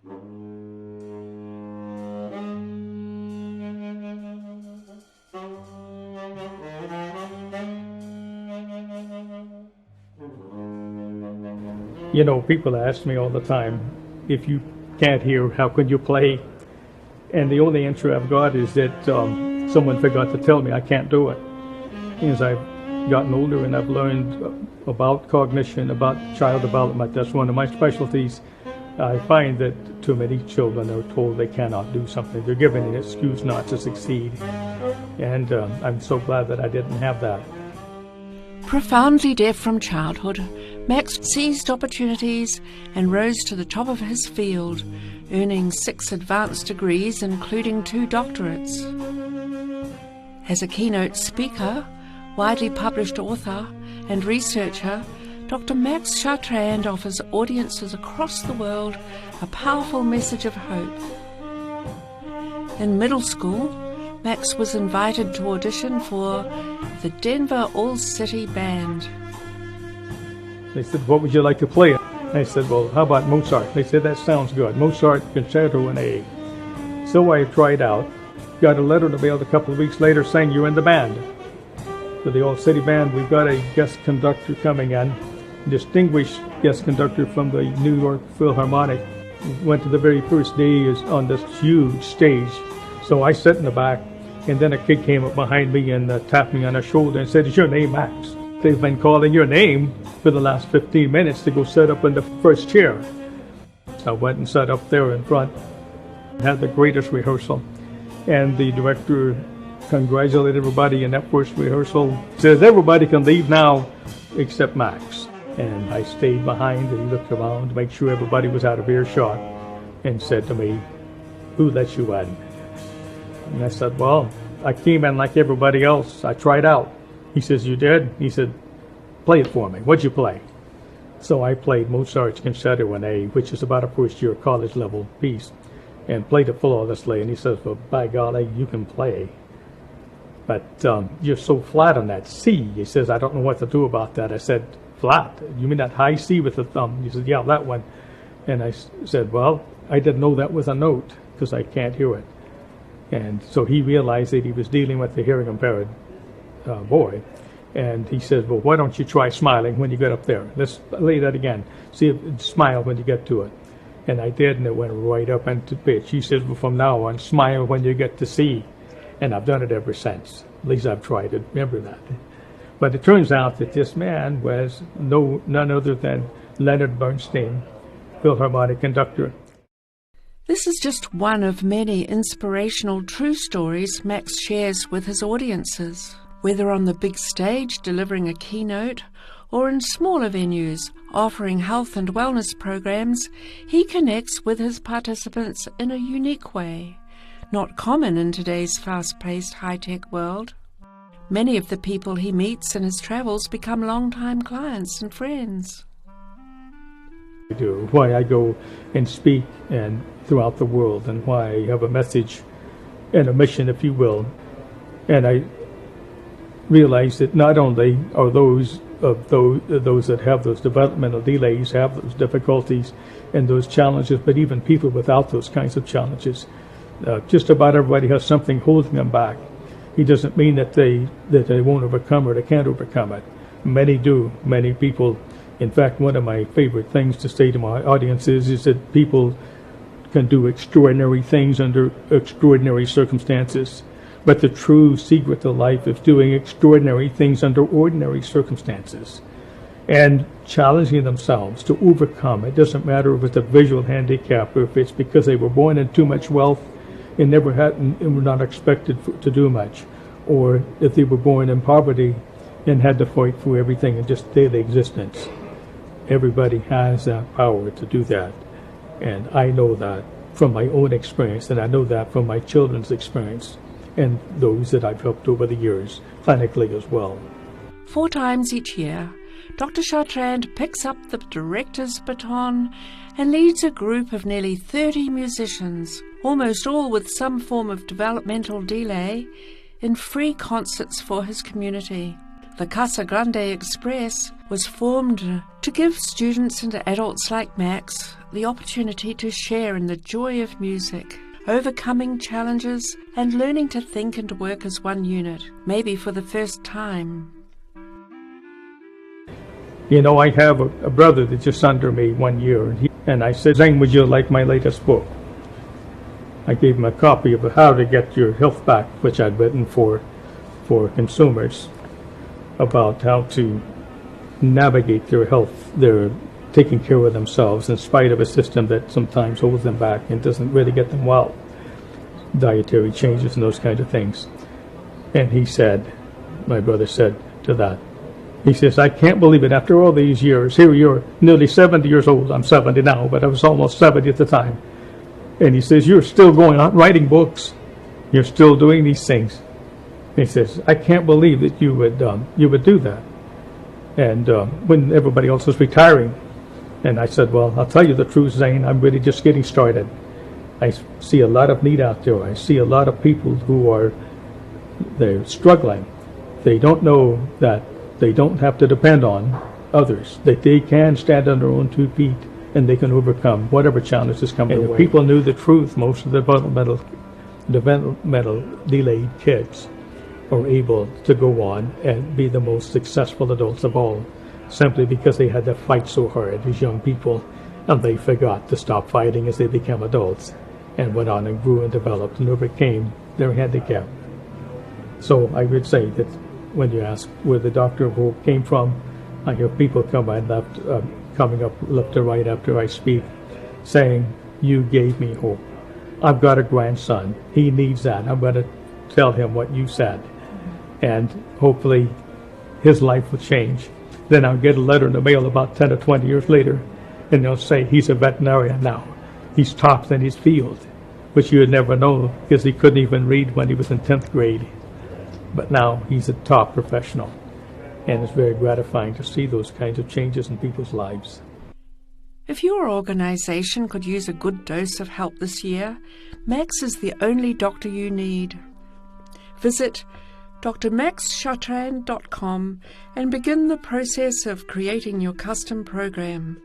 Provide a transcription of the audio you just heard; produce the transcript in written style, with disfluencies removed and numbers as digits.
You know, people ask me all the time, if you can't hear, how can you play? And the only answer I've got is that someone forgot to tell me I can't do it. As I've gotten older and I've learned about cognition, about child development, that's one of my specialties, I find that too many children are told they cannot do something. They're given an excuse not to succeed. And I'm so glad that I didn't have that. Profoundly deaf from childhood, Max seized opportunities and rose to the top of his field, earning 6 advanced degrees, including 2 doctorates. As a keynote speaker, widely published author and researcher, Dr. Max Chartrand offers audiences across the world a powerful message of hope. In middle school, Max was invited to audition for the Denver All-City Band. They said, what would you like to play? I said, well, how about Mozart? They said, that sounds good. Mozart Concerto in A. So I tried out, got a letter in the mail a couple of weeks later saying you're in the band. For the All-City Band, we've got a guest conductor coming in, distinguished guest conductor from the New York Philharmonic. Went to the very first day on this huge stage. So I sat in the back, and then a kid came up behind me and tapped me on the shoulder and said, is your name Max? They've been calling your name for the last 15 minutes to go sit up in the first chair. I went and sat up there in front, had the greatest rehearsal, and the director congratulated everybody in that first rehearsal, says everybody can leave now except Max. And I stayed behind and looked around to make sure everybody was out of earshot and said to me, who let you in? And I said, well, I came in like everybody else. I tried out. He says, you did? He said, play it for me. What'd you play? So I played Mozart's Concerto in A, which is about a first-year college-level piece, and played it flawlessly. And he says, well, by golly, you can play, but you're so flat on that C. He says, I don't know what to do about that. I said, flat? You mean that high C with the thumb? He said, yeah, that one. And I said, well, I didn't know that was a note because I can't hear it. And so he realized that he was dealing with a hearing impaired boy. And he says, well, why don't you try smiling when you get up there? Let's lay that again. See if smile when you get to it. And I did, and it went right up into pitch. He says, well, from now on, smile when you get to C. And I've done it ever since. At least I've tried it. Remember that. But it turns out that this man was none other than Leonard Bernstein, Philharmonic conductor. This is just one of many inspirational true stories Max shares with his audiences. Whether on the big stage delivering a keynote or in smaller venues offering health and wellness programs, he connects with his participants in a unique way, not common in today's fast-paced high-tech world. Many of the people he meets in his travels become long-time clients and friends. Why I go and speak and throughout the world, and why I have a message and a mission, if you will. And I realize that not only are those that have those developmental delays, have those difficulties and those challenges, but even people without those kinds of challenges, just about everybody has something holding them back. It doesn't mean that they won't overcome or they can't overcome it. Many do. Many people. In fact, one of my favorite things to say to my audiences is that people can do extraordinary things under extraordinary circumstances. But the true secret to life is doing extraordinary things under ordinary circumstances and challenging themselves to overcome. It doesn't matter if it's a visual handicap or if it's because they were born in too much wealth and never had and were not expected to do much, or if they were born in poverty and had to fight for everything in just daily existence. Everybody has that power to do that. And I know that from my own experience, and I know that from my children's experience and those that I've helped over the years, clinically as well. 4 times each year, Dr. Chartrand picks up the director's baton and leads a group of nearly 30 musicians, almost all with some form of developmental delay, in free concerts for his community. The Casa Grande Express was formed to give students and adults like Max the opportunity to share in the joy of music, overcoming challenges and learning to think and work as one unit, maybe for the first time. You know, I have a brother that's just under me 1 year, and I said, Zane, would you like my latest book? I gave him a copy of How to Get Your Health Back, which I'd written for consumers, about how to navigate their health, their taking care of themselves in spite of a system that sometimes holds them back and doesn't really get them well. Dietary changes and those kinds of things. And he said, my brother said to that, he says, I can't believe it, after all these years, here you're nearly 70 years old. I'm 70 now, but I was almost 70 at the time. And he says, you're still going on writing books. You're still doing these things. He says, I can't believe that you would do that. And when everybody else was retiring, and I said, well, I'll tell you the truth, Zane, I'm really just getting started. I see a lot of need out there. I see a lot of people who they're struggling. They don't know that they don't have to depend on others, that they can stand on their own 2 feet and they can overcome whatever challenges come their way. If people knew the truth, most of the developmental delayed kids are able to go on and be the most successful adults of all, simply because they had to fight so hard as young people, and they forgot to stop fighting as they became adults and went on and grew and developed and overcame their handicap. So I would say that when you ask where the Doctor of Hope came from, I hear people coming up left to right after I speak, saying, you gave me hope. I've got a grandson. He needs that. I'm going to tell him what you said. And hopefully his life will change. Then I'll get a letter in the mail about 10 or 20 years later, and they'll say he's a veterinarian now. He's top in his field, which you would never know because he couldn't even read when he was in 10th grade. But now he's a top professional, and it's very gratifying to see those kinds of changes in people's lives. If your organization could use a good dose of help this year, Max is the only doctor you need. Visit drmaxchartrand.com and begin the process of creating your custom program.